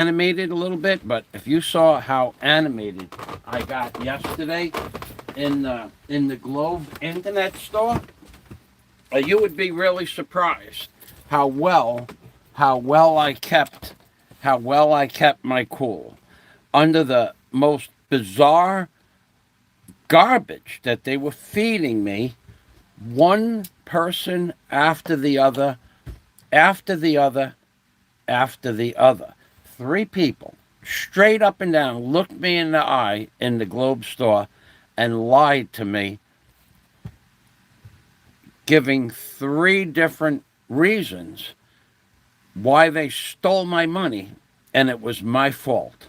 animated a little bit, but if you saw how animated I got yesterday in the Globe Internet store, you would be really surprised how well how well I kept how well I kept my cool under the most bizarre garbage that they were feeding me, one person after the other, after the other, after the other. Three people straight up and down looked me in the eye in the Globe store and lied to me, giving three different reasons why they stole my money, and it was my fault.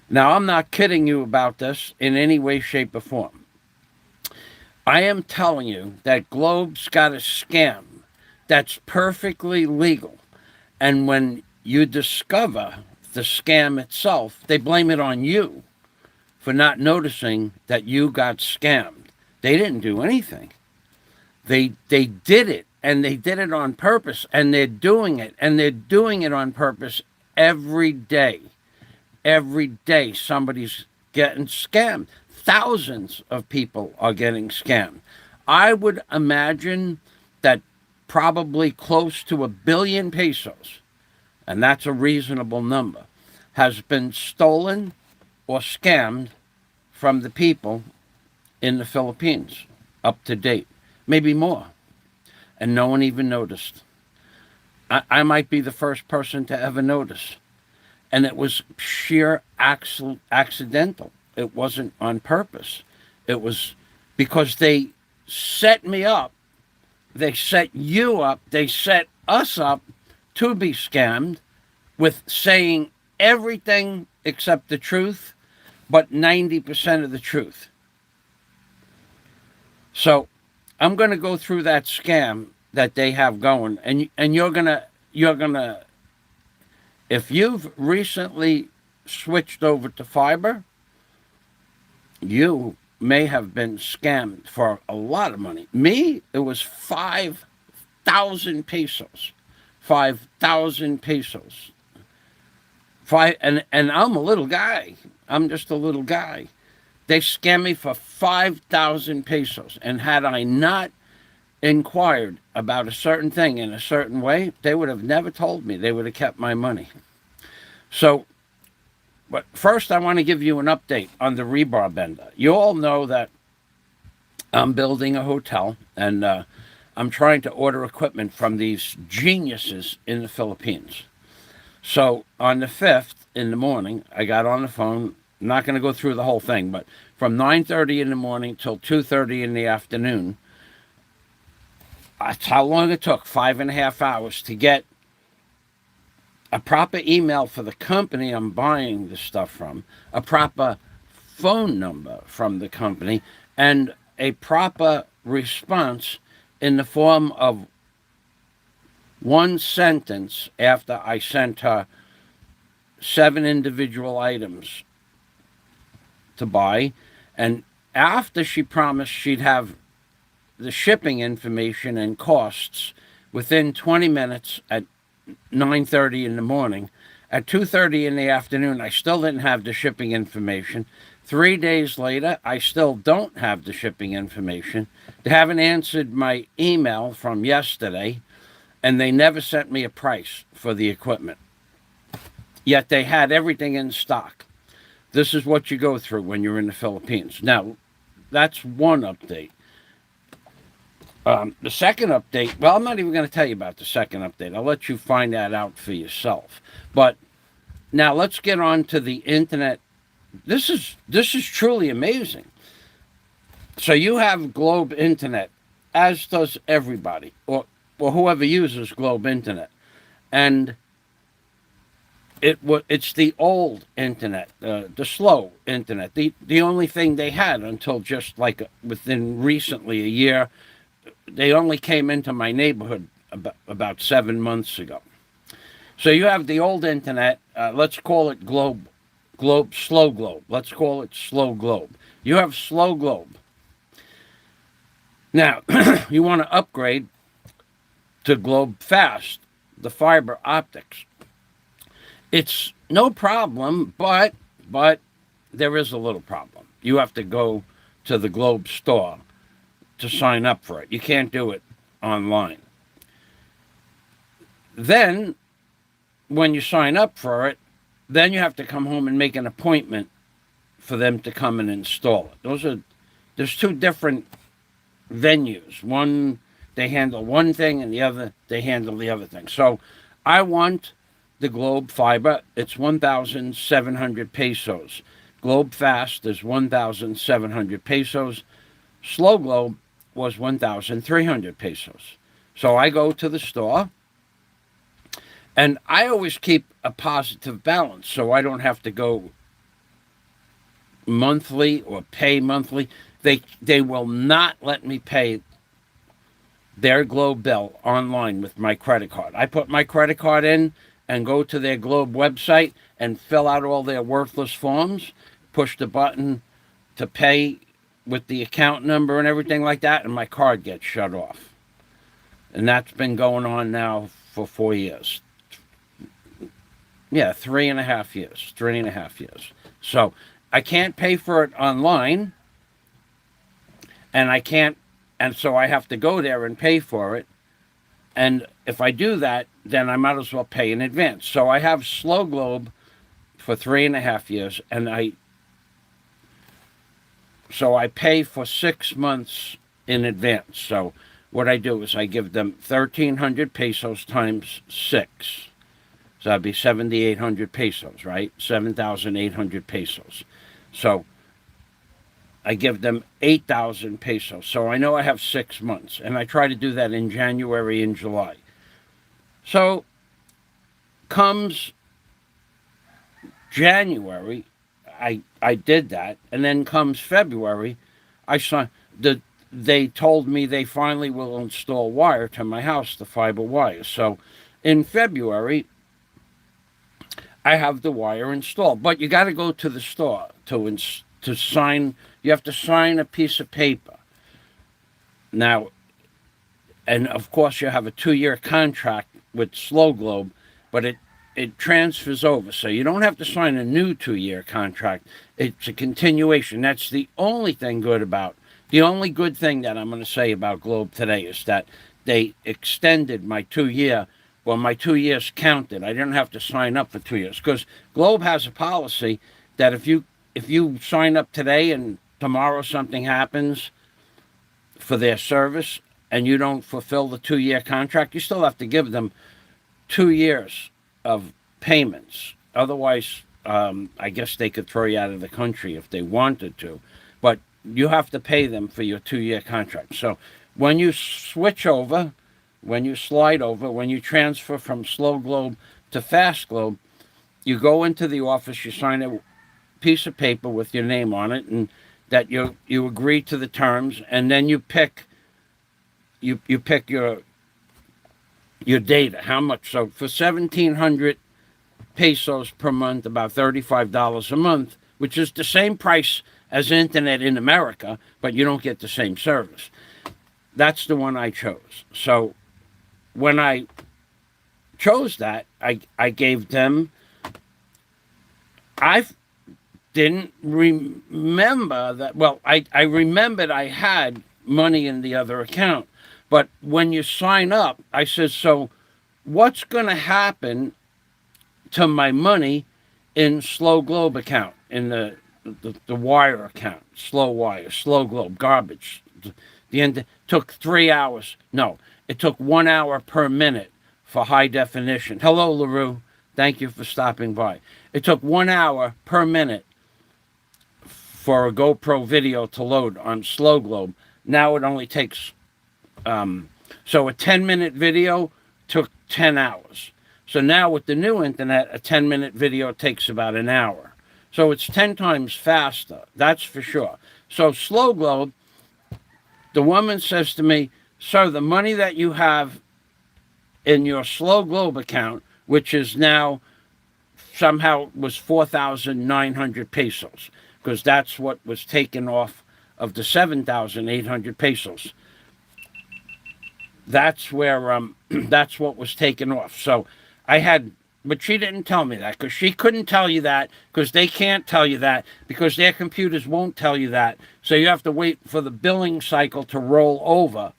Now, I'm not kidding you about this in any way, shape, or form. I am telling you that Globe's got a scam that's perfectly legal. And when you discover the scam itself, they blame it on you for not noticing that you got scammed. They didn't do anything. They did it, and they did it on purpose, and they're doing it, and they're doing it on purpose every day. Every day somebody's getting scammed. Thousands of people are getting scammed. I would imagine that probably close to 1 billion pesos, and that's a reasonable number, has been stolen or scammed from the people in the Philippines up to date. Maybe more. And no one even noticed. I might be the first person to ever notice. And it was sheer accidental. It wasn't on purpose. It was because they set me up. They set you up. They set us up to be scammed with saying everything except the truth, but 90% of the truth. So I'm going to go through that scam that they have going, and you're gonna if you've recently switched over to fiber, you may have been scammed for a lot of money. Me, it was 5,000 pesos. 5,000 pesos. And I'm a little guy. I'm just a little guy. They scammed me for 5,000 pesos. And had I not inquired about a certain thing in a certain way, they would have never told me. They would have kept my money. So, but first, I want to give you an update on the rebar bender. You all know that I'm building a hotel, and I'm trying to order equipment from these geniuses in the Philippines. So on the 5th in the morning, I got on the phone. I'm not going to go through the whole thing, but from 9:30 in the morning till 2:30 in the afternoon, that's how long it took, 5.5 hours, to get a proper email for the company I'm buying the stuff from, a proper phone number from the company, and a proper response in the form of one sentence after I sent her 7 individual items to buy. And after she promised she'd have the shipping information and costs within 20 minutes at 9:30 in the morning. At 2:30 in the afternoon, I still didn't have the shipping information. 3 days later, I still don't have the shipping information. They haven't answered my email from yesterday, and they never sent me a price for the equipment. Yet they had everything in stock. This is what you go through when you're in the Philippines. Now, that's one update. The second update, well, I'm not even going to tell you about the second update. I'll let you find that out for yourself. But now let's get on to the internet. This is truly amazing. So you have Globe Internet, as does everybody, or whoever uses Globe Internet, and it's the old internet, the slow internet, the only thing they had until just like within recently a year. They only came into my neighborhood about 7 months ago. So you have the old internet. Let's call it slow globe. Let's call it slow globe. You have slow globe. Now, you want to upgrade to globe fast, the fiber optics. It's No problem, but there is a little problem. You have to go to the Globe store to sign up for it. You can't do it online. Then, when you sign up for it, then you have to come home and make an appointment for them to come and install it. There's two different venues. One, they handle one thing, and the other, they handle the other thing. So I want the Globe Fiber. It's 1,700 pesos. Globe Fast is 1,700 pesos. Slow Globe was 1,300 pesos. So I go to the store, and I always keep a positive balance so I don't have to go monthly or pay monthly. They will not let me pay their Globe bill online with my credit card. I put my credit card in and go to their Globe website and fill out all their worthless forms, push the button to pay with the account number and everything like that, and my card gets shut off. And that's been going on now for 4 years. Yeah, 3.5 years. 3.5 years. So I can't pay for it online, and so I have to go there and pay for it. And if I do that, then I might as well pay in advance. So I have Slow Globe for 3.5 years, and I pay for 6 months in advance. So what I do is I give them 1,300 pesos times 6. So that'd be 7,800 pesos, right? 7,800 pesos. So I give them 8,000 pesos. So I know I have 6 months. And I try to do that in January and July. So comes January, I did that. And then comes February, they told me they finally will install wire to my house, the fiber wire. So in February, I have the wire installed. But you got to go to the store to sign. You have to sign a piece of paper. Now, and of course you have a 2-year contract with Slow Globe, but it transfers over. So you don't have to sign a new 2-year contract. It's a continuation. That's the only thing good about, the only good thing that I'm going to say about Globe today is that they extended my 2-year. Well, my 2 years counted. I didn't have to sign up for 2 years because Globe has a policy that if you sign up today and tomorrow something happens for their service and you don't fulfill the 2-year contract, you still have to give them 2 years of payments. Otherwise, I guess they could throw you out of the country if they wanted to. But you have to pay them for your 2-year contract. So when you switch over, when you slide over, when you transfer from Slow Globe to Fast Globe, you go into the office, you sign a piece of paper with your name on it, and that you agree to the terms, and then you pick your data, how much. So for 1,700 pesos per month, about $35 a month, which is the same price as internet in America, but you don't get the same service. That's the one I chose. So when I chose that, I gave them, I didn't remember that, well, I remembered I had money in the other account, but when you sign up, I said, so what's going to happen to my money in Slow Globe account, in the wire account, Slow Wire, Slow Globe, garbage. The end took 3 hours. No, it took 1 hour per minute for high definition. Hello, LaRue. Thank you for stopping by. It took 1 hour per minute for a GoPro video to load on Slow Globe. Now it only takes, so a 10-minute video took 10 hours. So now with the new internet, a 10-minute video takes about an hour. So it's 10 times faster, that's for sure. So Slow Globe, the woman says to me, sir, the money that you have in your Slow Globe account, which is now somehow was 4,900 pesos, because that's what was taken off of the 7,800 pesos. That's where that's what was taken off. So I had But she didn't tell me that because she couldn't tell you that because they can't tell you that because their computers won't tell you that. So you have to wait for the billing cycle to roll over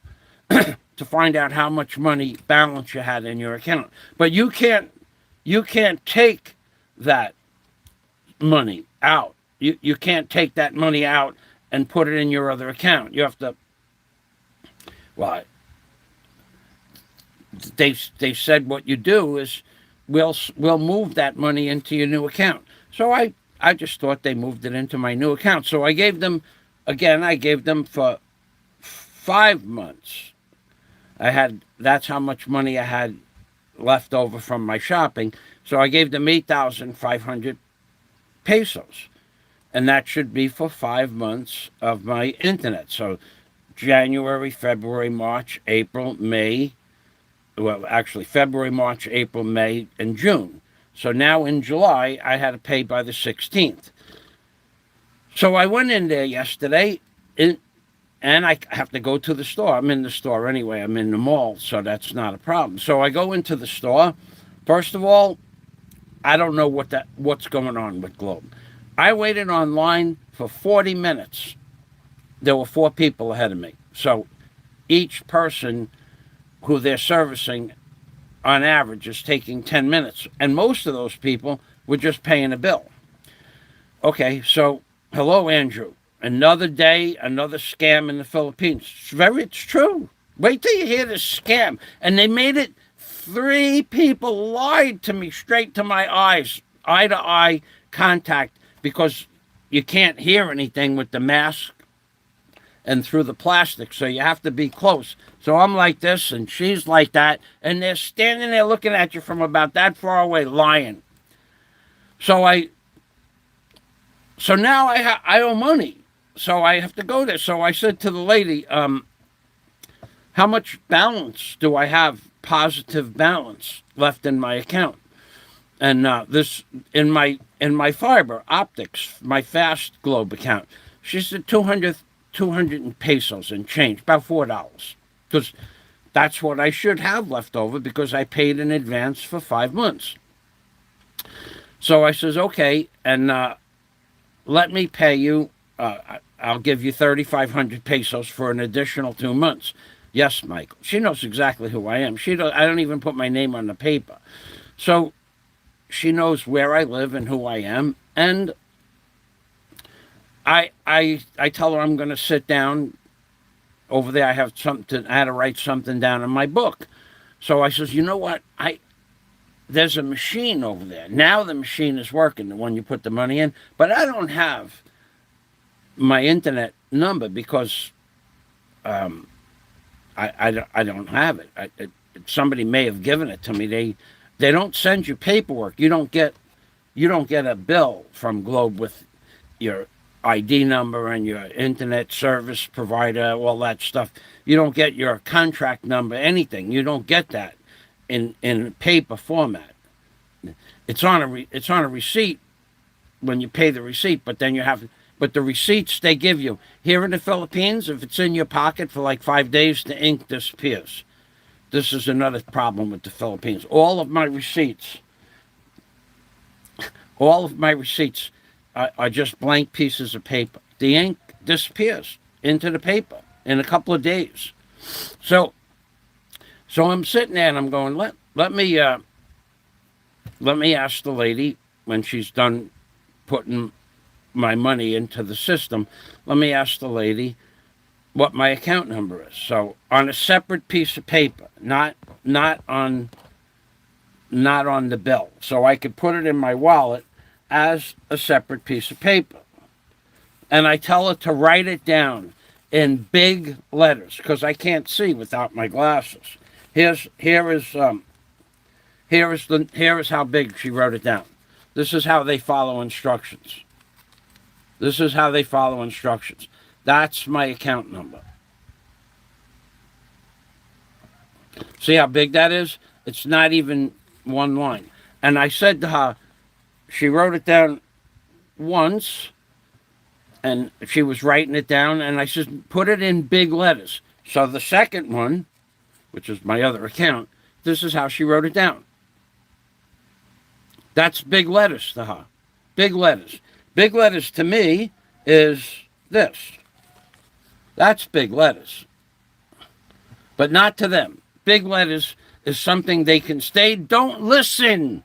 to find out how much money balance you had in your account. But you can't take that money out. You can't take that money out and put it in your other account. You have to. Well, they said what you do is we'll move that money into your new account. So I just thought they moved it into my new account. So I gave them for 5 months. That's how much money I had left over from my shopping. So I gave them 8,500 pesos. And that should be for 5 months of my internet. So January, February, March, April, May. Well, actually, February, March, April, May, and June. So now in July, I had to pay by the 16th. So I went in there yesterday, and I have to go to the store. I'm in the store anyway. I'm in the mall, so that's not a problem. So I go into the store. First of all, I don't know what's going on with Globe. I waited online for 40 minutes. There were 4 people ahead of me. So each person who they're servicing on average is taking 10 minutes. And most of those people were just paying a bill. Okay, so hello, Andrew. Another day, another scam in the Philippines. It's true. Wait till you hear this scam. And they made it, 3 people lied to me straight to my eyes, eye-to-eye contact, because you can't hear anything with the mask and through the plastic, so you have to be close. So I'm like this, and she's like that, and they're standing there looking at you from about that far away, lying. So now I owe money, so I have to go there. So I said to the lady, how much balance do I have, positive balance left in my account? And this in my fiber optics, my Fast Globe account. She said 200 pesos and change, about $4, because that's what I should have left over because I paid in advance for 5 months. So I says, okay, and let me pay you. I'll give you 3,500 pesos for an additional 2 months. Yes, Michael. She knows exactly who I am. I don't even put my name on the paper. So she knows where I live and who I am, and I tell her I'm going to sit down over there. I had to write something down in my book. So I says, you know what? There's a machine over there. Now the machine is working, the one you put the money in, but I don't have my internet number because I don't have it. Somebody may have given it to me. They don't send you paperwork. You don't get a bill from Globe with your ID number and your internet service provider, all that stuff. You don't get your contract number, anything. You don't get that in paper format. It's on a receipt when you pay the receipt, but then but the receipts they give you here in the Philippines, if it's in your pocket for like 5 days, the ink disappears. This is another problem with the Philippines. All of my receipts are just blank pieces of paper. The ink disappears into the paper in a couple of days. So I'm sitting there and I'm going, let me ask the lady when she's done putting my money into the system. Let me ask the lady what my account number is. So on a separate piece of paper, not on the bill. So I could put it in my wallet as a separate piece of paper. And I tell her to write it down in big letters because I can't see without my glasses. Here is how big she wrote it down. This is how they follow instructions. That's my account number. See how big that is? It's not even one line. And I said to her, she wrote it down once, and she was writing it down, and I said, put it in big letters. So the second one, which is my other account, this is how she wrote it down. That's big letters to her. Big letters. Big letters to me is this. That's big letters. But not to them. Big letters is something they can stay. Don't listen.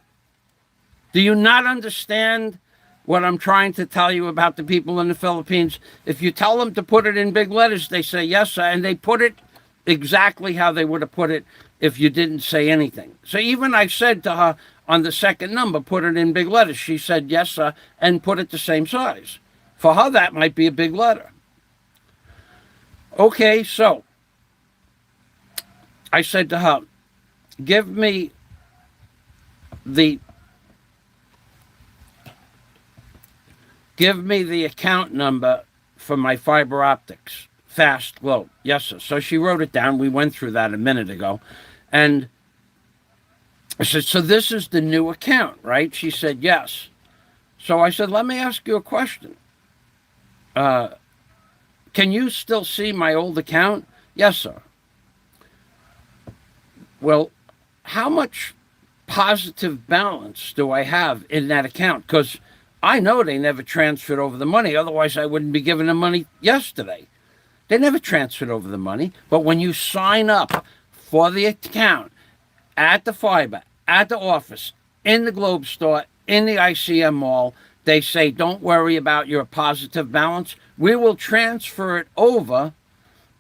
Do you not understand what I'm trying to tell you about the people in the Philippines? If you tell them to put it in big letters, they say yes, sir, and they put it exactly how they would have put it if you didn't say anything. So even I said to her on the second number, put it in big letters. She said yes, sir, and put it the same size. For her, that might be a big letter. Okay, so I said to her, give me the account number for my fiber optics, Fast Globe. Yes, sir. So she wrote it down. We went through that a minute ago. And I said, so this is the new account, right? She said, yes. So I said, let me ask you a question. Can you still see my old account? Yes, sir. Well, how much positive balance do I have in that account? Because I know they never transferred over the money. Otherwise, I wouldn't be giving them money yesterday. They never transferred over the money. But when you sign up for the account at the fiber, at the office, in the Globe store, in the ICM mall, they say, don't worry about your positive balance. We will transfer it over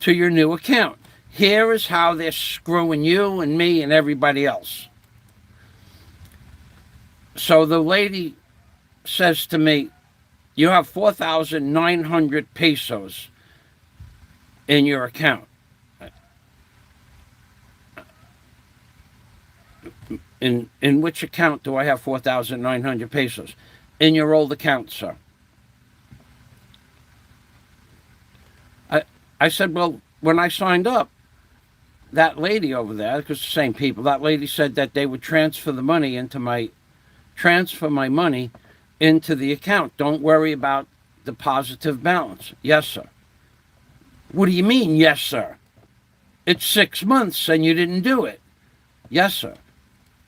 to your new account. Here is how they're screwing you and me and everybody else. So the lady says to me, you have 4,900 pesos in your account. In which account do I have 4,900 pesos? In your old account, sir. I said, well, when I signed up, that lady over there, because the same people, that lady said that they would transfer my money into the account. Don't worry about the positive balance. Yes, sir. What do you mean, yes, sir? It's 6 months and you didn't do it. Yes, sir.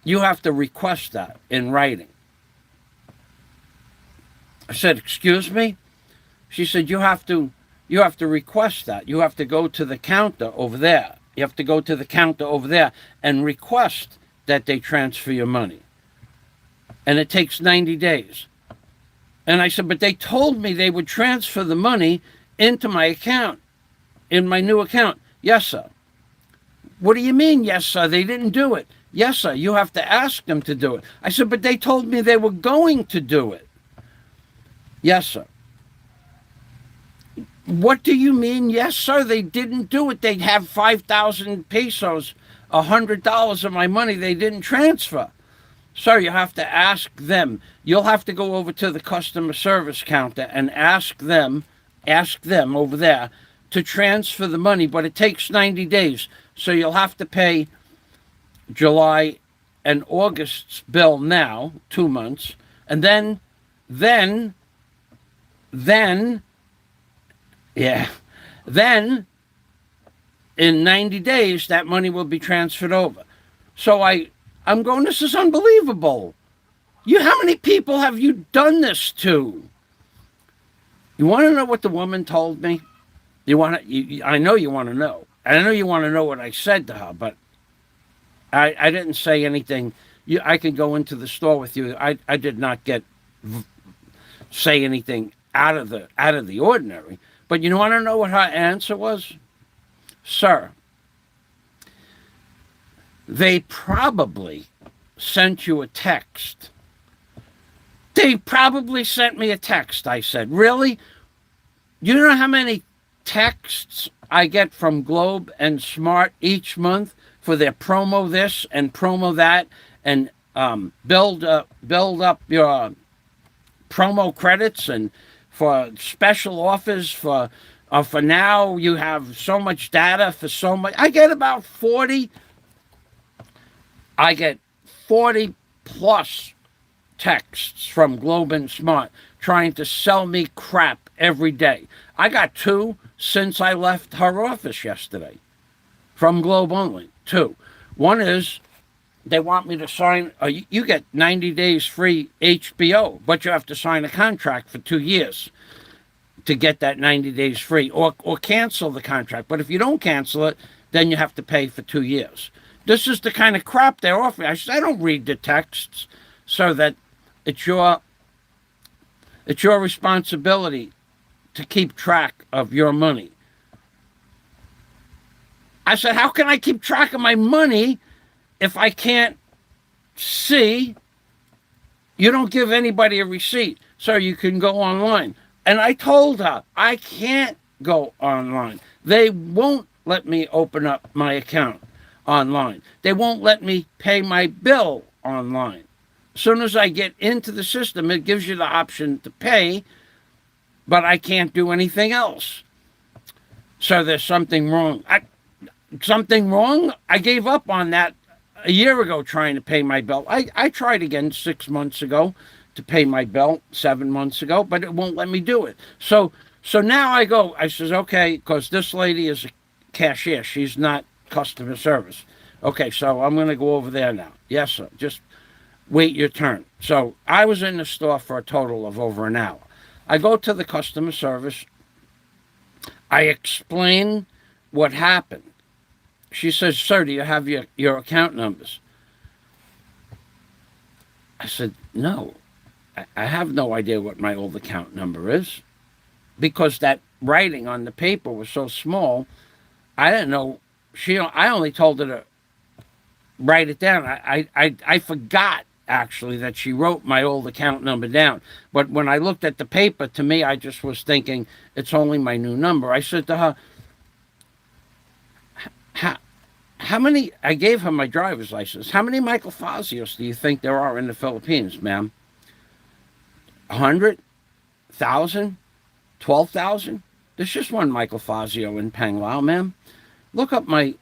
You have to request that in writing. I said, excuse me? She said, you have to request that. You have to go to the counter over there. You have to go to the counter over there and request that they transfer your money. And it takes 90 days. And I said, but they told me they would transfer the money into my account, in my new account. Yes, sir. What do you mean, yes, sir? They didn't do it. Yes, sir. You have to ask them to do it. I said, but they told me they were going to do it. Yes, sir. What do you mean, yes, sir? They didn't do it. They'd have 5,000 pesos, $100 of my money they didn't transfer. Sir, you have to ask them. You'll have to go over to the customer service counter and ask them over there to transfer the money, but it takes 90 days. So you'll have to pay July and August's bill now, 2 months, and then in 90 days, that money will be transferred over. So I'm going, this is unbelievable. How many people have you done this to? You want to know what the woman told me? I know you want to know. I know you want to know what I said to her, but I didn't say anything. I could go into the store with you. I did not say anything out of the ordinary. But you want to know what her answer was? Sir, they probably sent you a text. They probably sent me a text, I said. Really? You know how many texts I get from Globe and Smart each month for their promo this and promo that and build up your promo credits and for special offers for now you have so much data for so much. I get 40 plus texts from Globe and Smart trying to sell me crap every day. I got 2 since I left her office yesterday from Globe only. 2. One is they want me to sign. You get 90 days free HBO, but you have to sign a contract for 2 years to get that 90 days free, or cancel the contract. But if you don't cancel it, then you have to pay for 2 years. This is the kind of crap they're offering. I said, I don't read the texts, so that it's your responsibility to keep track of your money. I said, how can I keep track of my money if I can't see? You don't give anybody a receipt, so you can go online. And I told her, I can't go online. They won't let me open up my account online. They won't let me pay my bill online. As soon as I get into the system, it gives you the option to pay, but I can't do anything else. So there's something wrong. Something wrong? I gave up on that a year ago trying to pay my bill. I tried again 6 months ago to pay my bill, 7 months ago, but it won't let me do it. So now I says, okay, because this lady is a cashier. She's not customer service. Okay, so I'm going to go over there now. Yes, sir. Just wait your turn. So I was in the store for a total of over an hour. I go to the customer service. I explain what happened. She says, sir, do you have your account numbers? I said, no, I have no idea what my old account number is, because that writing on the paper was so small. I didn't know. I only told her to write it down. I forgot, actually, that she wrote my old account number down. But when I looked at the paper, to me, I just was thinking it's only my new number. I said to her, how many, I gave her my driver's license. How many Michael Fazios do you think there are in the Philippines, ma'am? 100? 1,000? 12,000? There's just one Michael Fazio in Panglao, ma'am. Look up my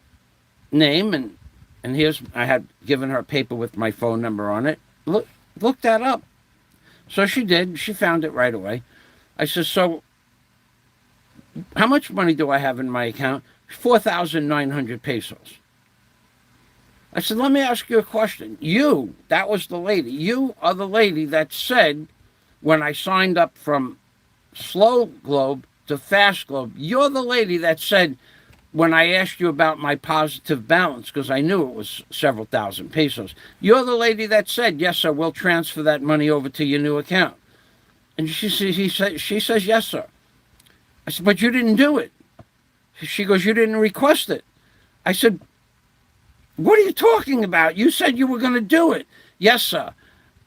name, and here's, I had given her a paper with my phone number on it. Look that up. So she did. She found it right away. I said, so how much money do I have in my account? 4,900 pesos. I said, let me ask you a question. You, that was the lady. You are the lady that said, when I signed up from Slow Globe to Fast Globe, you're the lady that said, when I asked you about my positive balance, because I knew it was several thousand pesos, you're the lady that said, yes, sir, we'll transfer that money over to your new account. And she says, yes, sir. I said, but you didn't do it. She goes, you didn't request it. I said, what are you talking about? You said you were going to do it. Yes, sir.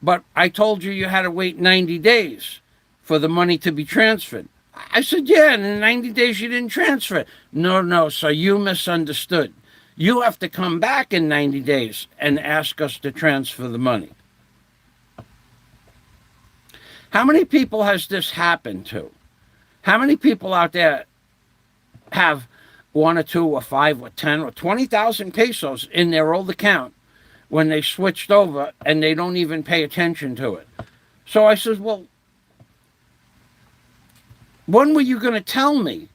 But I told you had to wait 90 days for the money to be transferred. I said, yeah, and in 90 days you didn't transfer it. No, so you misunderstood. You have to come back in 90 days and ask us to transfer the money. How many people has this happened to? How many people out there have 1 or 2 or 5 or 10 or 20,000 pesos in their old account when they switched over and they don't even pay attention to it? So I says, well, when were you going to tell me?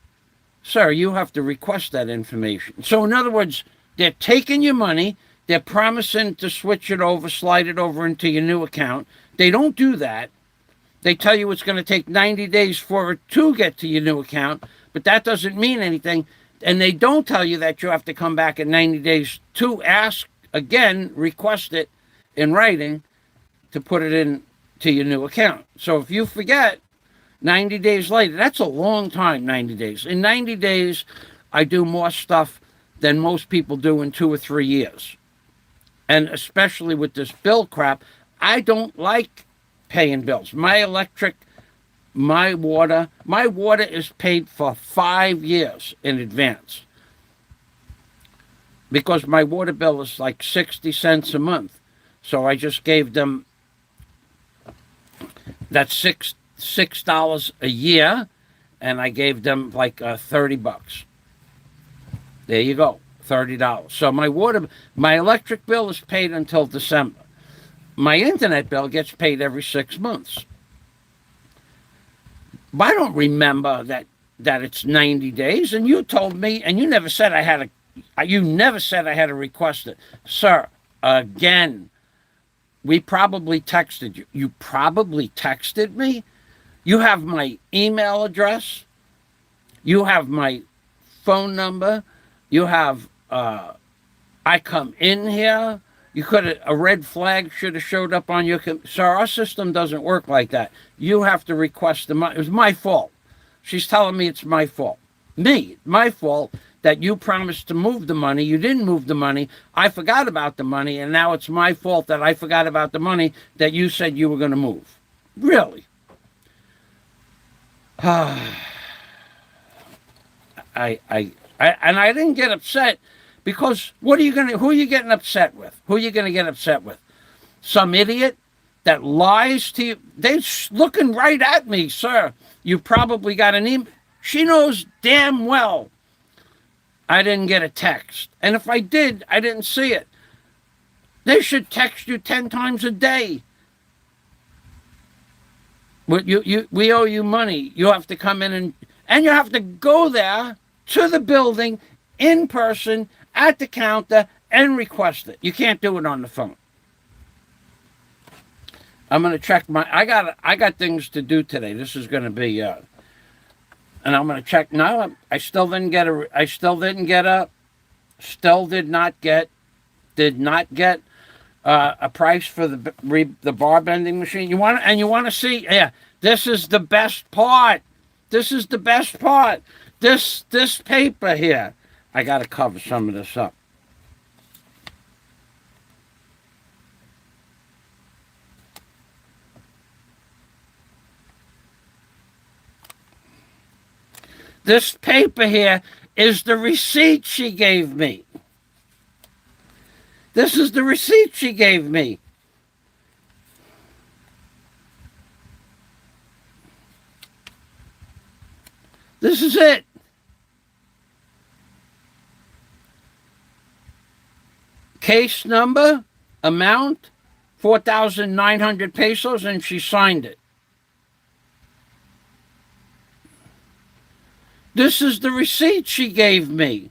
Sir, you have to request that information. So in other words, they're taking your money, they're promising to switch it over, slide it over into your new account. They don't do that. They tell you it's going to take 90 days for it to get to your new account, but that doesn't mean anything. And they don't tell you that you have to come back in 90 days to ask again, request it in writing to put it in to your new account. So if you forget, 90 days later, that's a long time, 90 days. In 90 days, I do more stuff than most people do in 2 or 3 years. And especially with this bill crap, I don't like paying bills. My electric, my water is paid for 5 years in advance. Because my water bill is like 60 cents a month. So I just gave them, that's $6 a year, and I gave them like $30. There you go, $30. So my electric bill is paid until December. My internet bill gets paid every 6 months. But I don't remember that it's 90 days. And you told me, and you never said I had to request it. Sir, again. We probably texted you. You probably texted me. You have my email address. You have my phone number. You have, I come in here. You could have, a red flag should have showed up on your, sir, our system doesn't work like that. You have to request the money. It was my fault. She's telling me it's my fault. My fault that you promised to move the money. You didn't move the money. I forgot about the money, and now it's my fault that I forgot about the money that you said you were going to move. Really? And I didn't get upset because who are you getting upset with? Who are you going to get upset with? Some idiot that lies to you? They're looking right at me, sir. You probably got an email. She knows damn well I didn't get a text. And if I did, I didn't see it. They should text you 10 times a day. We owe you money. You have to come in and you have to go there to the building in person at the counter and request it. You can't do it on the phone. I'm going to check I got things to do today. This is going to be and I'm going to check. No, I still did not get a price for the bar bending machine. You want to see? Yeah, this is the best part. This paper here. I got to cover some of this up. This paper here is the receipt she gave me. This is the receipt she gave me. This is it. Case number, amount, 4,900 pesos, and she signed it. This is the receipt she gave me.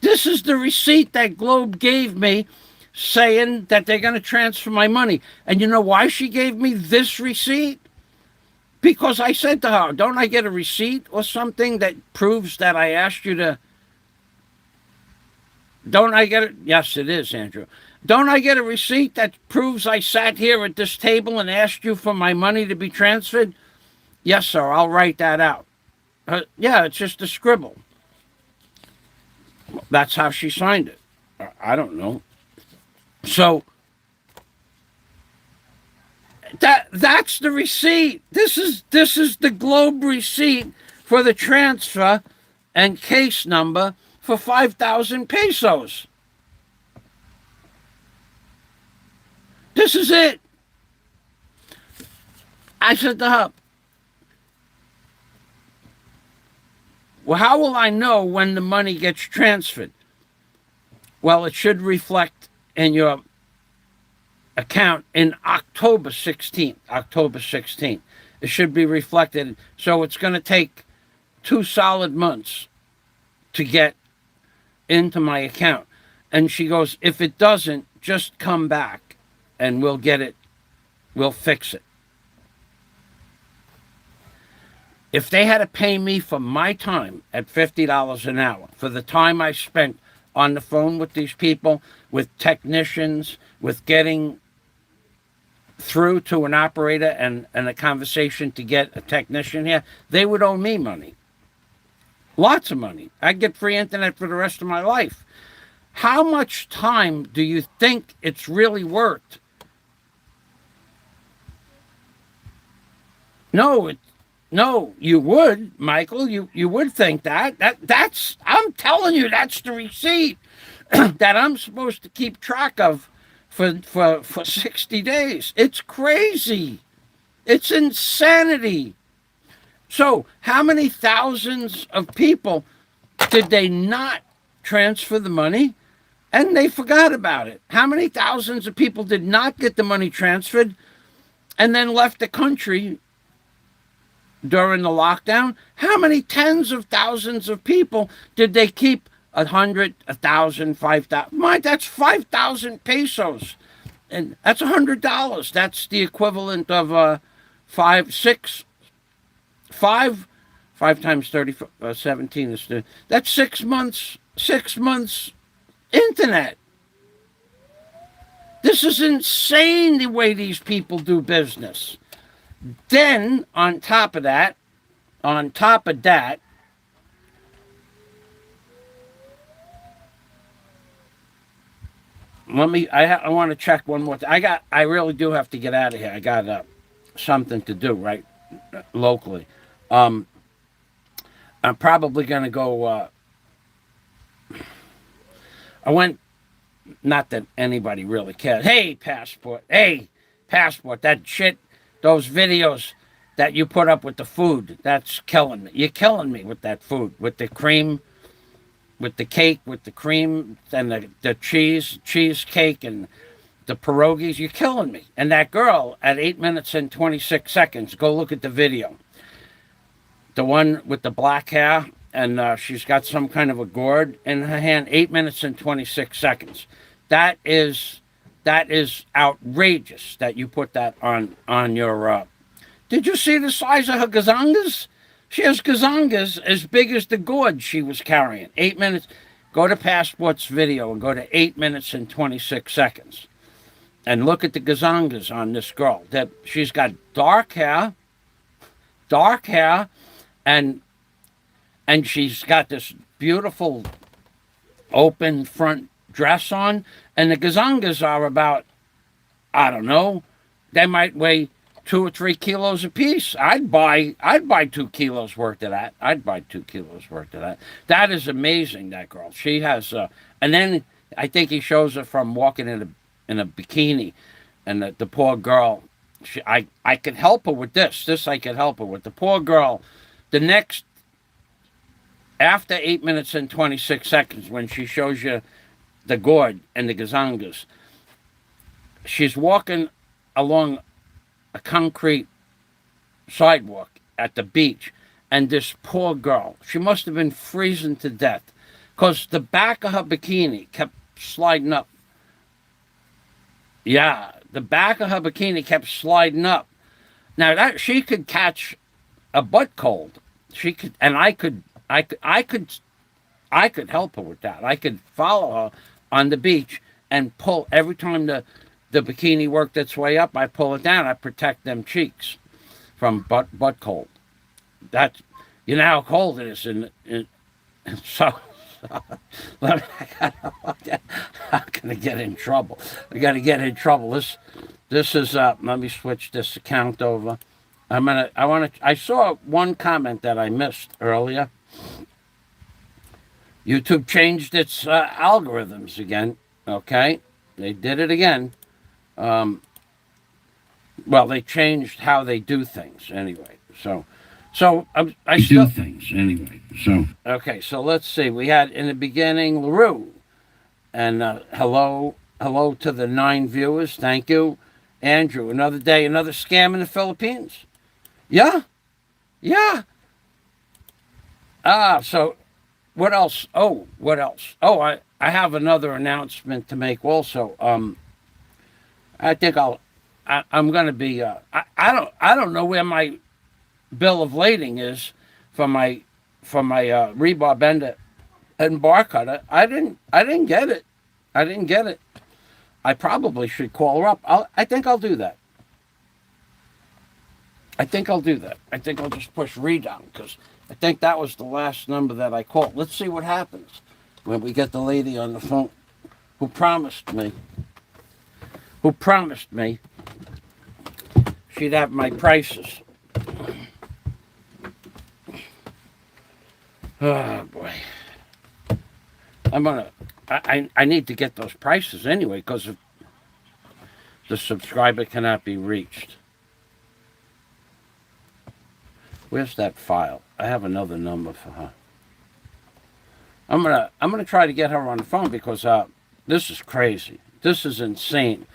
This is the receipt that Globe gave me saying that they're going to transfer my money. And you know why she gave me this receipt? Because I said to her, don't I get a receipt or something that proves that I asked you to... Don't I get it? Yes, it is, Andrew. Don't I get a receipt that proves I sat here at this table and asked you for my money to be transferred? Yes, sir, I'll write that out. Yeah, it's just a scribble. That's how she signed it. I don't know. So that's the receipt. This is the Globe receipt for the transfer and case number for 5,000 pesos. This is it. I said to her, well, how will I know when the money gets transferred? Well, it should reflect in your account in October 16th. October 16th. It should be reflected. So it's going to take 2 solid months to get into my account. And she goes, if it doesn't, just come back and we'll get it. We'll fix it. If they had to pay me for my time at $50 an hour, for the time I spent on the phone with these people, with technicians, with getting through to an operator and a conversation to get a technician here, they would owe me money. Lots of money. I'd get free internet for the rest of my life. How much time do you think it's really worth? No, you would, Michael. You would think that's I'm telling you, that's the receipt that I'm supposed to keep track of for 60 days. It's crazy. It's insanity. So how many thousands of people did they not transfer the money and they forgot about it? How many thousands of people did not get the money transferred and then left the country during the lockdown? How many tens of thousands of people did they keep 100, 1,000, 5,000. My, that's 5,000 pesos, and that's $100. That's the equivalent of five, six, five, 5 times 30, 17 is that's 6 months. 6 months internet. This is insane the way these people do business. Then on top of that, I want to check one more. I really do have to get out of here. I got something to do right locally. I'm probably gonna go. I went. Not that anybody really cares. Hey, passport. Hey, passport. That shit. Those videos that you put up with the food. That's killing me. You're killing me with that food. With the cream, with the cake, with the cream, and the cheesecake, and the pierogies. You're killing me. And that girl at 8 minutes and 26 seconds. Go look at the video. The one with the black hair, and she's got some kind of a gourd in her hand. 8 minutes and 26 seconds. That is outrageous that you put that on your. Did you see the size of her gazangas? She has gazangas as big as the gourd she was carrying. 8 minutes. Go to Passport's video and go to 8 minutes and 26 seconds. And look at the gazangas on this girl. That she's got dark hair, and she's got this beautiful open front dress on. And the gazangas are about, I don't know, they might weigh 2 or 3 kilos apiece. I'd buy 2 kilos worth of that. That is amazing, that girl. She has, and then I think he shows her from walking in a bikini, and the poor girl. I could help her with this. I could help her with. The poor girl. The next, after 8 minutes and 26 seconds, when she shows you the gourd and the gazangas, she's walking along a concrete sidewalk at the beach, and this poor girl, she must have been freezing to death, because the back of her bikini kept sliding up. Yeah, the back of her bikini kept sliding up. Now that she could catch a butt cold, she could, and I could help her with that. I could follow her on the beach and pull every time the bikini worked its way up. I pull it down. I protect them cheeks from butt cold. That's, you know how cold it is, so. I'm gonna get in trouble. I gotta get in trouble. This is let me switch this account over. I saw one comment that I missed earlier. YouTube changed its algorithms again. Okay, they did it again. Well, they changed how they do things anyway. So I still do things anyway. So okay, so let's see. We had in the beginning LaRue, and hello to the 9 viewers. Thank you, Andrew. Another day, another scam in the Philippines. Yeah. So what else? Oh, I have another announcement to make also. I think I'm going to be. I don't know where my bill of lading is for my rebar bender and bar cutter. I didn't get it. I probably should call her up. I think I'll do that. I think I'll just push redown, because I think that was the last number that I called. Let's see what happens when we get the lady on the phone who promised me she'd have my prices. Oh boy. I need to get those prices anyway, because the subscriber cannot be reached. Where's that file? I have another number for her. I'm gonna try to get her on the phone, because this is crazy. This is insane.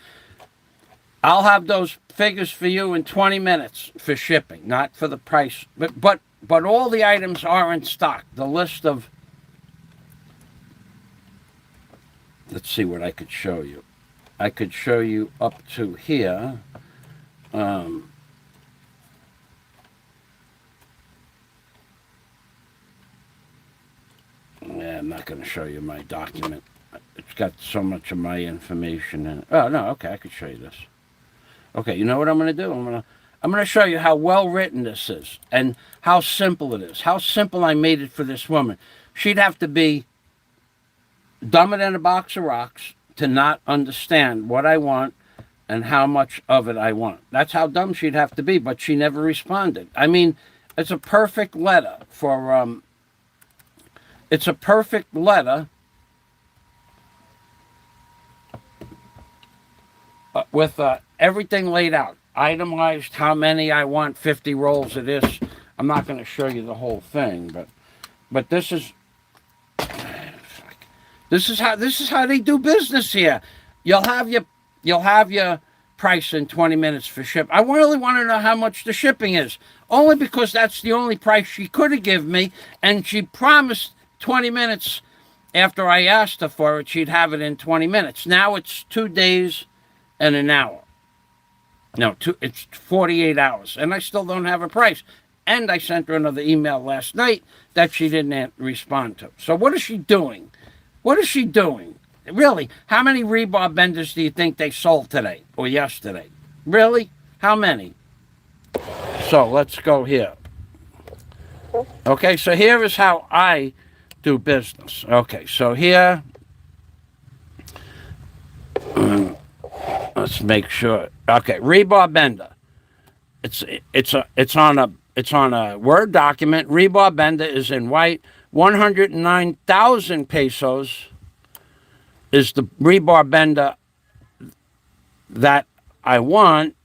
I'll have those figures for you in 20 minutes for shipping, not for the price. But all the items are in stock. The list of let's see what I could show you. I could show you up to here. Um, yeah, I'm not going to show you my document. It's got so much of my information in it. Oh, no, okay, I could show you this. Okay, you know what I'm going to do? I'm going to show you how well written this is and how simple it is. How simple I made it for this woman. She'd have to be dumber than a box of rocks to not understand what I want and how much of it I want. That's how dumb she'd have to be, but she never responded. I mean, it's a perfect letter for it's a perfect letter with everything laid out, itemized, how many I want, 50 rolls of this. I'm not going to show you the whole thing, but this is how they do business here. You'll have your price in 20 minutes for ship. I really want to know how much the shipping is, only because that's the only price she could have given me, and she promised 20 minutes after I asked her for it. She'd have it in 20 minutes. Now it's 2 days and an hour. No, it's 48 hours, and I still don't have a price. And I sent her another email last night that she didn't respond to. So what is she doing? What is she doing? Really, how many rebar benders do you think they sold today or yesterday? Really? How many? So let's go here. Okay, so here is how I do business. Okay, so here, let's make sure. Okay, rebar bender. It's on a Word document. Rebar bender is in white. 109,000 pesos is the rebar bender that I want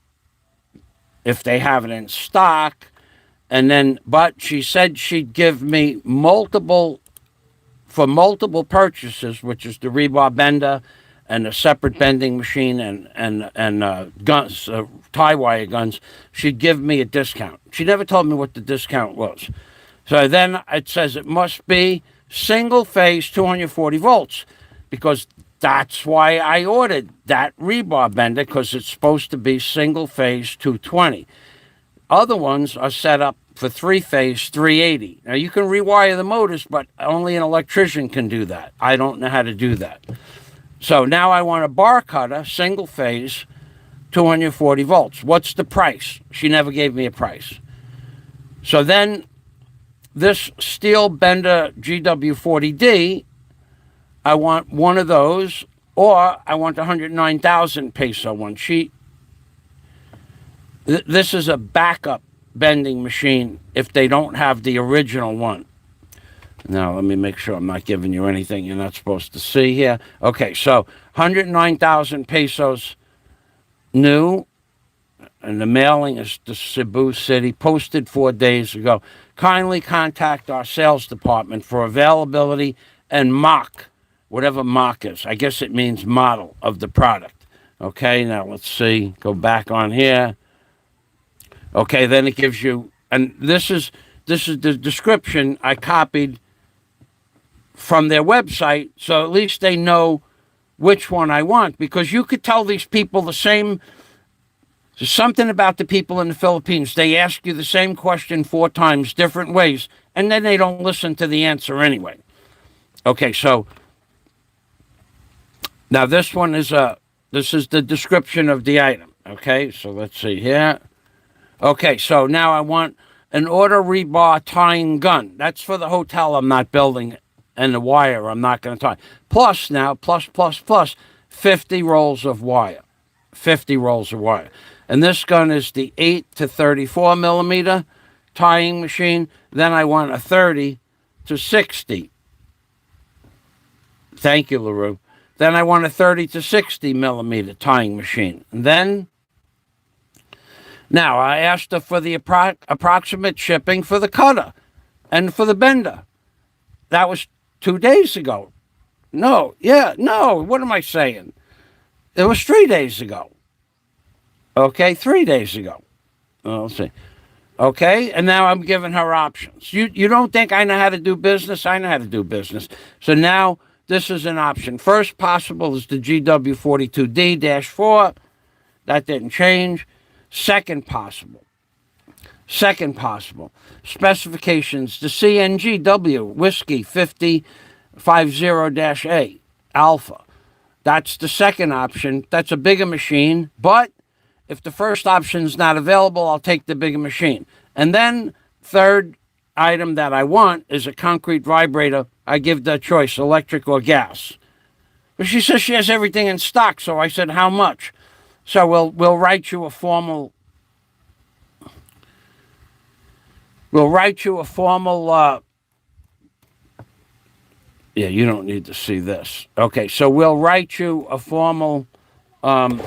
if they have it in stock. And then, but she said she'd give me multiple purchases, which is the rebar bender and a separate bending machine and guns, tie wire guns. She'd give me a discount. She never told me what the discount was. So then it says it must be single phase 240 volts, because that's why I ordered that rebar bender, because it's supposed to be single phase 220. Other ones are set up for 3-phase 380. Now you can rewire the motors, but only an electrician can do that. I don't know how to do that. So now I want a bar cutter, single phase, 240 volts. What's the price? She never gave me a price. So then this steel bender GW40D, I want one of those, or I want the 109,000 peso one. This is a backup bending machine if they don't have the original one. Now, let me make sure I'm not giving you anything you're not supposed to see here. Okay, so 109,000 pesos new, and the mailing is to Cebu City, posted 4 days ago. Kindly contact our sales department for availability and mock, whatever mock is. I guess it means model of the product. Okay, now let's see. Go back on here. Okay, then it gives you, and this is the description I copied from their website, so at least they know which one I want, because you could tell these people the same. There's something about the people in the Philippines. They ask you the same question 4 times, different ways, and then they don't listen to the answer anyway. Okay, so now this is the description of the item. Okay, so let's see here. Okay, so now I want an order rebar tying gun. That's for the hotel I'm not building, and the wire I'm not going to tie. Plus now, plus, 50 rolls of wire. 50 rolls of wire. And this gun is the 8 to 34 millimeter tying machine. Then I want a 30 to 60. Thank you, LaRue. Then I want a 30 to 60 millimeter tying machine. And then, now I asked her for the approximate shipping for the cutter and for the bender. That was 2 days ago. No, what am I saying? It was 3 days ago. Okay, 3 days ago. Let's see. Okay, and now I'm giving her options. You don't think I know how to do business? I know how to do business. So now this is an option. First possible is the GW42D-4. That didn't change. Second possible. Specifications, the CNGW Whiskey 50-A Alpha. That's the second option. That's a bigger machine, but if the first option is not available, I'll take the bigger machine. And then third item that I want is a concrete vibrator. I give the choice, electric or gas. But she says she has everything in stock, so I said, how much? So we'll write you a formal yeah, you don't need to see this. Okay, so we'll write you a formal that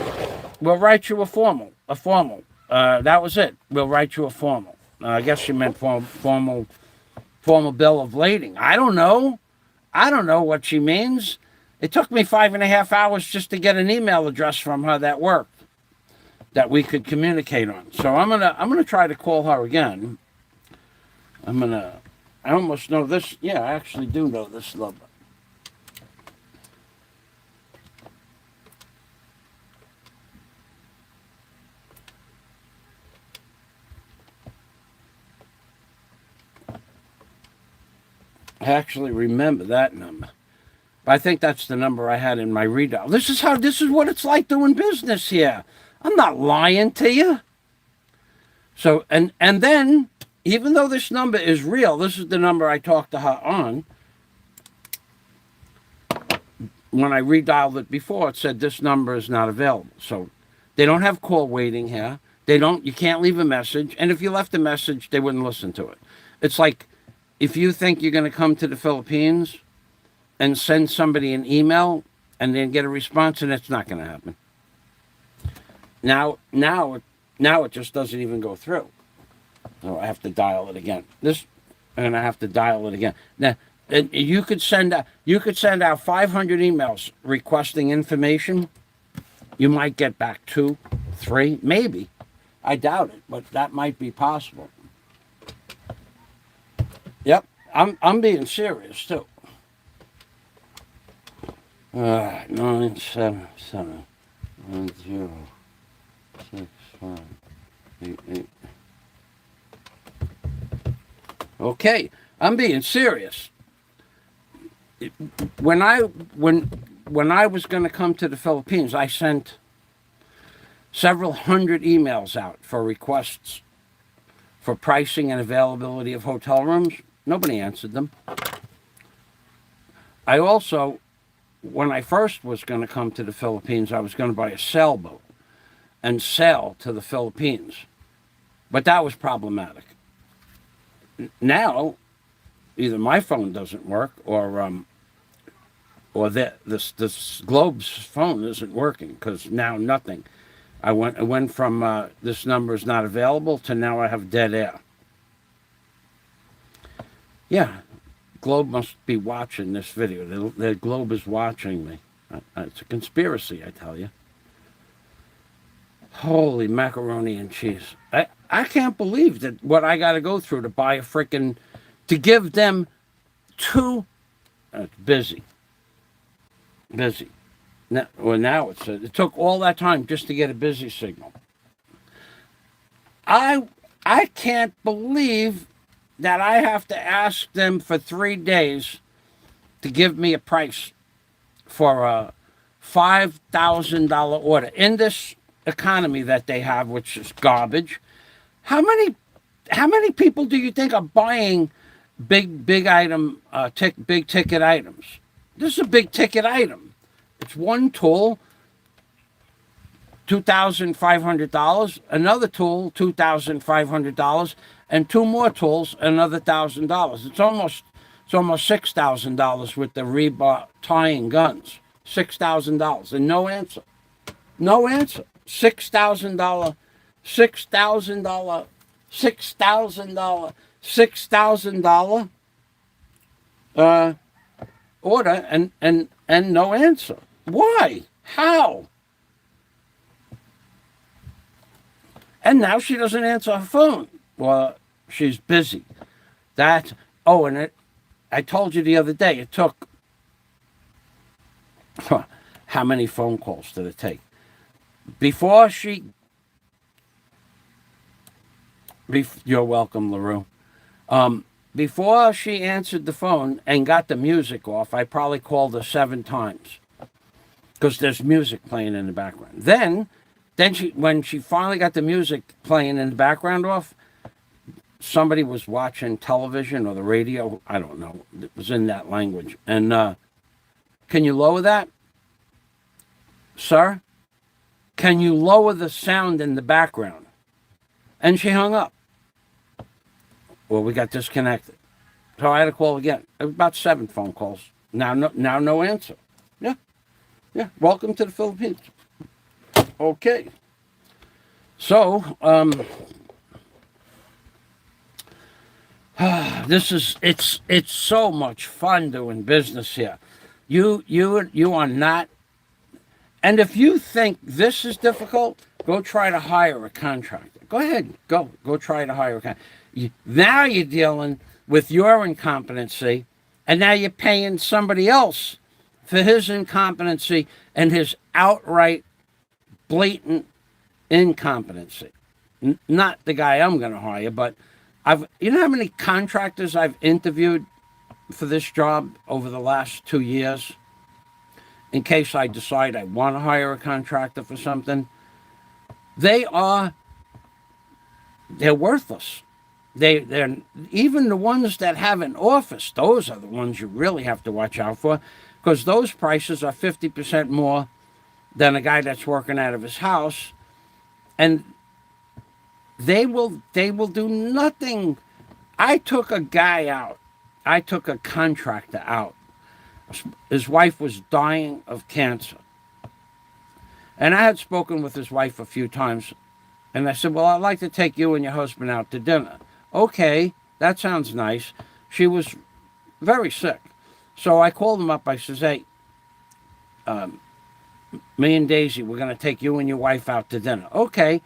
was it. We'll write you a formal. I guess she meant formal bill of lading. I don't know what she means. It took me 5.5 hours just to get an email address from her that worked, that we could communicate on. So I'm gonna try to call her again. I almost know this. Yeah, I actually do know this number. I actually remember that number. But I think that's the number I had in my redial. This is what it's like doing business here. I'm not lying to you. So, and then, even though this number is real, this is the number I talked to her on. When I redialed it before, it said this number is not available. So they don't have call waiting here. You can't leave a message. And if you left a message, they wouldn't listen to it. It's like if you think you're going to come to the Philippines and send somebody an email and then get a response, and it's not going to happen. Now it just doesn't even go through. So I have to dial it again. And I have to dial it again. Now, you could send out 500 emails requesting information. You might get back 2, 3, maybe. I doubt it, but that might be possible. Yep, I'm being serious too. 977 106588. Okay, I'm being serious. When I was going to come to the Philippines, I sent several hundred emails out for requests for pricing and availability of hotel rooms. Nobody answered them. I also, when I first was going to come to the Philippines, I was going to buy a sailboat and sail to the Philippines. But that was problematic. Now, either my phone doesn't work or this Globe's phone isn't working, because now nothing. I went from this number is not available to now I have dead air. Yeah, Globe must be watching this video. The Globe is watching me. It's a conspiracy, I tell you. Holy macaroni and cheese. I can't believe that what I got to go through to buy to give them busy. Now it took all that time just to get a busy signal. I can't believe that I have to ask them for 3 days to give me a price for a $5,000 order in this economy that they have, which is garbage. How many people do you think are buying big ticket items? This is a big ticket item. It's one tool, $2,500, another tool, $2,500, and 2 more tools, another $1,000. It's almost $6,000 with the rebar tying guns. $6,000 and no answer. $6,000 order and no answer. Why? How? And now she doesn't answer her phone. Well, she's busy. I told you the other day, it took How many phone calls did it take? Before she... You're welcome, LaRue. Before she answered the phone and got the music off, I probably called her 7 times because there's music playing in the background. Then when she finally got the music playing in the background off, somebody was watching television or the radio. I don't know. It was in that language. And can you lower that, sir? Can you lower the sound in the background? And she hung up. Well, we got disconnected. So I had to call again. It was about 7 phone calls. Now no answer. Yeah. Welcome to the Philippines. Okay. So, it's so much fun doing business here. You are not. And if you think this is difficult, go try to hire a contractor. Go ahead. Go try to hire a contractor. Now you're dealing with your incompetency, and now you're paying somebody else for his incompetency and his outright blatant incompetency. Not the guy I'm going to hire, but you know how many contractors I've interviewed for this job over the last 2 years? In case I decide I want to hire a contractor for something, they're worthless. They're even the ones that have an office. Those are the ones you really have to watch out for, because those prices are 50% more than a guy that's working out of his house, and they will do nothing. I took a guy out. I took a contractor out. His wife was dying of cancer. And I had spoken with his wife a few times. And I said, well, I'd like to take you and your husband out to dinner. Okay, that sounds nice. She was very sick. So I called him up. I says, hey, me and Daisy, we're going to take you and your wife out to dinner. Okay.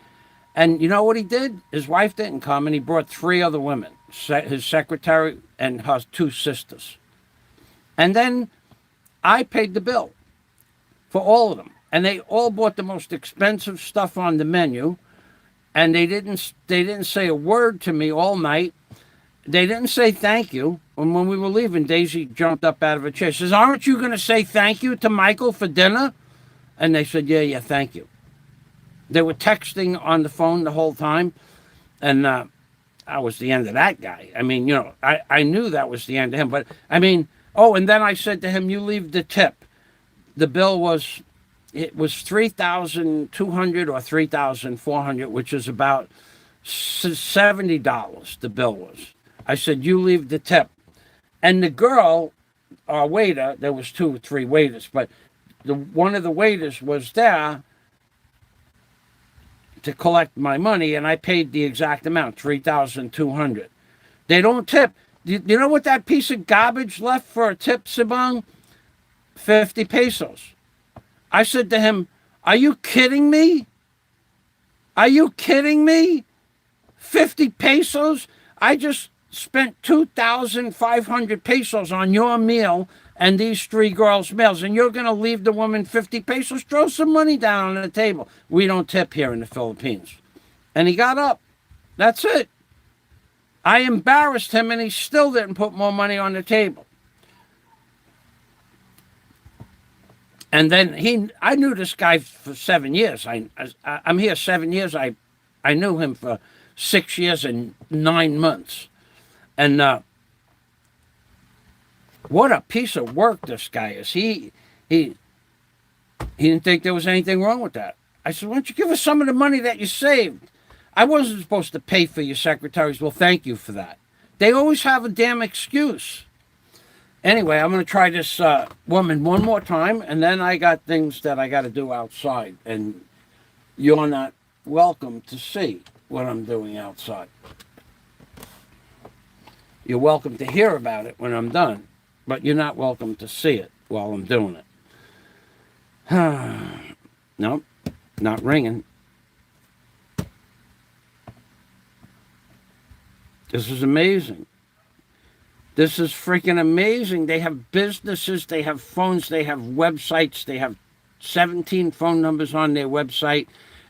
And you know what he did? His wife didn't come, and he brought 3 other women, his secretary and her 2 sisters. And then I paid the bill for all of them. And they all bought the most expensive stuff on the menu. And they didn't say a word to me all night. They didn't say thank you. And when we were leaving, Daisy jumped up out of her chair. She says, aren't you going to say thank you to Michael for dinner? And they said, yeah, thank you. They were texting on the phone the whole time. And I was the end of that guy. I mean, I knew that was the end of him. But, I mean, and then I said to him, you leave the tip. The bill was $3,200 or $3,400, which is about $70, the bill was. I said, you leave the tip. And the girl, our waiter, there was 2 or 3 waiters, but one of the waiters was there to collect my money, and I paid the exact amount, $3,200. They don't tip. You know what that piece of garbage left for a tip, Sibang? 50 pesos. I said to him, are you kidding me? Are you kidding me? 50 pesos? I just spent 2,500 pesos on your meal and these 3 girls' meals, and you're going to leave the woman 50 pesos? Throw some money down on the table. We don't tip here in the Philippines. And he got up. That's it. I embarrassed him, and he still didn't put more money on the table. And then I knew this guy for 7 years. I'm here 7 years. I knew him for 6 years and 9 months. And what a piece of work this guy is. He didn't think there was anything wrong with that. I said, why don't you give us some of the money that you saved? I wasn't supposed to pay for your secretaries. Well, thank you for that. They always have a damn excuse. Anyway, I'm going to try this woman one more time, and then I got things that I got to do outside, and you're not welcome to see what I'm doing outside. You're welcome to hear about it when I'm done, but you're not welcome to see it while I'm doing it. Nope, not ringing. This is amazing. This is freaking amazing. They have businesses, they have phones, they have websites, they have 17 phone numbers on their website,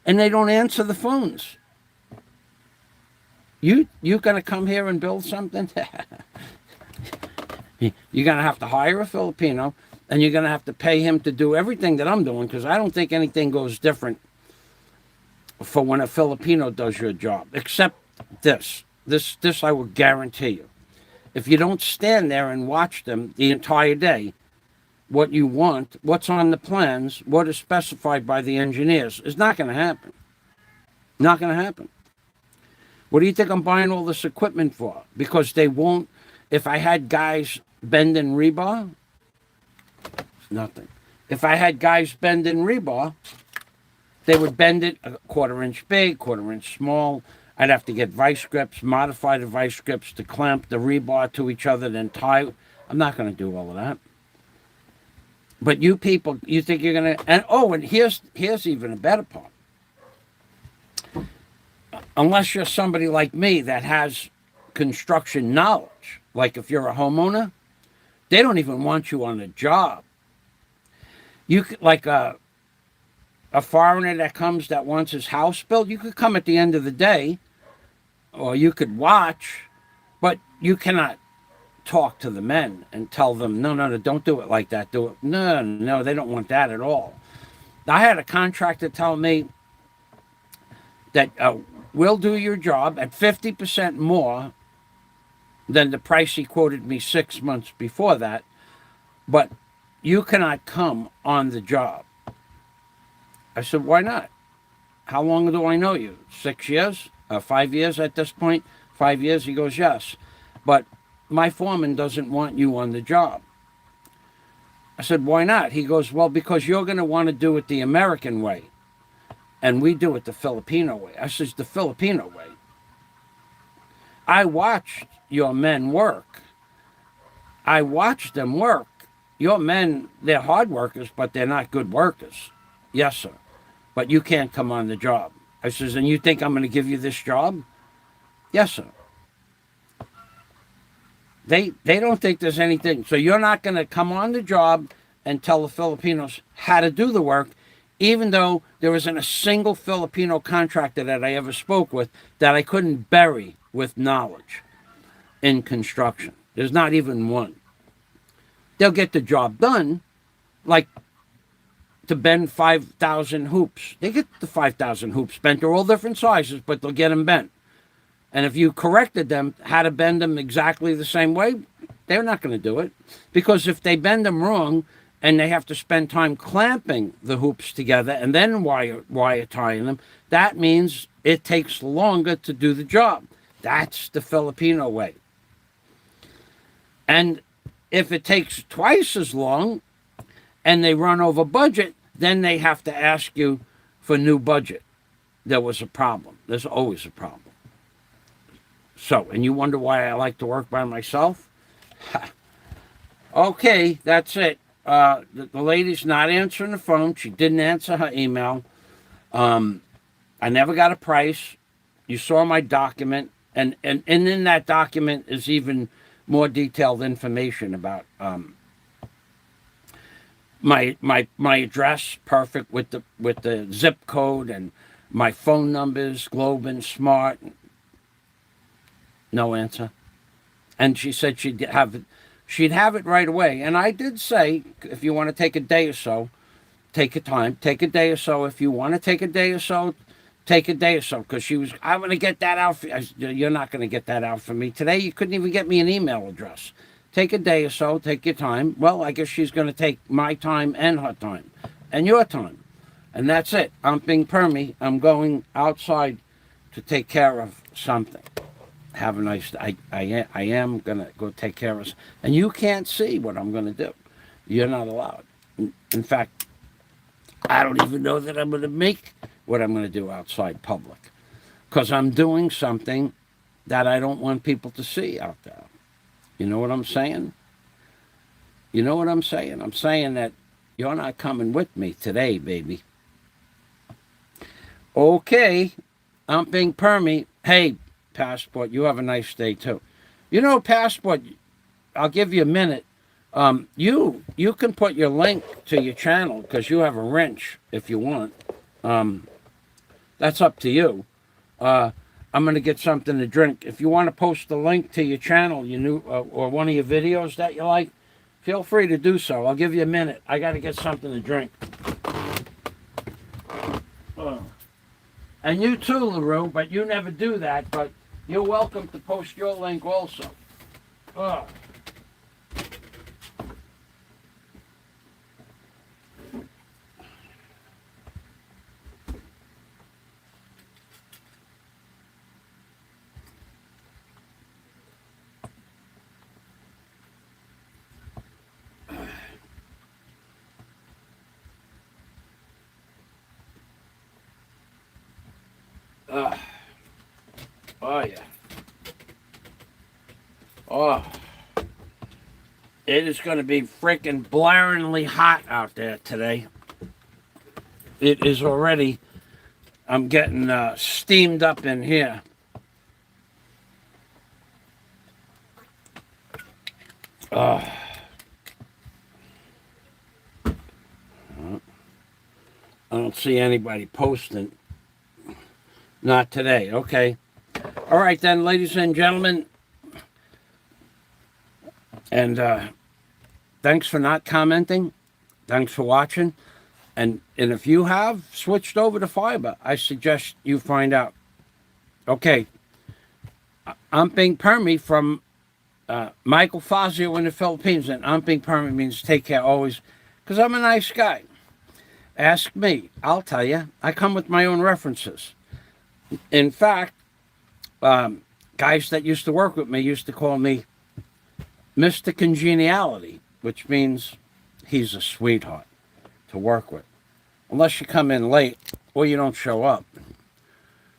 and they don't answer the phones. You gonna come here and build something? You're gonna have to hire a Filipino, and you're gonna have to pay him to do everything that I'm doing, because I don't think anything goes different for when a Filipino does your job, except this. This I will guarantee you. If you don't stand there and watch them the entire day, what you want, what's on the plans, what is specified by the engineers, is not going to happen. Not going to happen. What do you think I'm buying all this equipment for? Because they won't. If I had guys bending rebar, nothing. If I had guys bending rebar, they would bend it a 1/4 inch big, 1/4 inch small. I'd have to get vice grips, modify the vice grips to clamp the rebar to each other, then tie. I'm not going to do all of that. But you people, you think you're going to, and here's even a better part. Unless you're somebody like me that has construction knowledge, like if you're a homeowner, they don't even want you on the job. You could, like a foreigner that comes that wants his house built, you could come at the end of the day, or you could watch, but you cannot talk to the men and tell them, no, don't do it like that. Do it. No, they don't want that at all. I had a contractor tell me that we'll do your job at 50% more than the price he quoted me 6 months before that, but you cannot come on the job. I said, why not? How long do I know you? 6 years? 5 years at this point? 5 years? He goes, yes. But my foreman doesn't want you on the job. I said, why not? He goes, well, because you're going to want to do it the American way. And we do it the Filipino way. I said, the Filipino way. I watched your men work. I watched them work. Your men, they're hard workers, but they're not good workers. Yes, sir. But you can't come on the job. I says, and you think I'm going to give you this job? Yes, sir. They don't think there's anything. So you're not going to come on the job and tell the Filipinos how to do the work, even though there isn't a single Filipino contractor that I ever spoke with that I couldn't bury with knowledge in construction. There's not even one. They'll get the job done, like to bend 5,000 hoops. They get the 5,000 hoops bent. They're all different sizes, but they'll get them bent. And if you corrected them how to bend them exactly the same way, they're not going to do it. Because if they bend them wrong and they have to spend time clamping the hoops together and then wire tying them, that means it takes longer to do the job. That's the Filipino way. And if it takes twice as long and they run over budget, then they have to ask you for new budget. There was a problem. There's always a problem. So, and you wonder why I like to work by myself? Okay, that's it. The lady's not answering the phone. She didn't answer her email. I never got a price. You saw my document. And in that document is even more detailed information about my address, perfect with the zip code, and my phone numbers, Globe and Smart. No answer. And she said she'd have it right away. And I did say, if you want to take a day or so, take your time. Take a day or so. If you want to take a day or so, take a day or so. Because she was, I'm going to get that out for you. You're not going to get that out for me today. You couldn't even get me an email address. Take a day or so. Take your time. Well, I guess she's going to take my time and her time and your time. And that's it. I'm being permy. I'm going outside to take care of something. Have a nice day. I am going to go take care of. And you can't see what I'm going to do. You're not allowed. In fact, I don't even know that I'm going to make what I'm going to do outside public. Because I'm doing something that I don't want people to see out there. You know what I'm saying? You know what I'm saying? I'm saying that you're not coming with me today, baby. Okay. I'm being permy. Hey, Passport, you have a nice day too. You know, Passport, I'll give you a minute. You can put your link to your channel because you have a wrench if you want. That's up to you. I'm going to get something to drink. If you want to post the link to your channel, or one of your videos that you like, feel free to do so. I'll give you a minute. I got to get something to drink. And you too, LaRue, but you never do that. But you're welcome to post your link also. Oh. Oh, yeah. Oh. It is going to be freaking blaringly hot out there today. It is already, I'm getting steamed up in here. I don't see anybody posting. Not today. Okay. All right then, ladies and gentlemen. And thanks for not commenting. Thanks for watching. And if you have switched over to fiber, I suggest you find out. Okay. Amping Permi from Michael FAZIO in the Philippines. And Amping Permi means take care always. Because I'm a nice guy. Ask me. I'll tell you. I come with my own references. In fact, guys that used to work with me used to call me Mr. Congeniality, which means he's a sweetheart to work with. Unless you come in late, or you don't show up,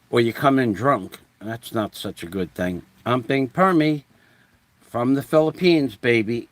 or you come in drunk. That's not such a good thing. Amping Permi from the Philippines, baby.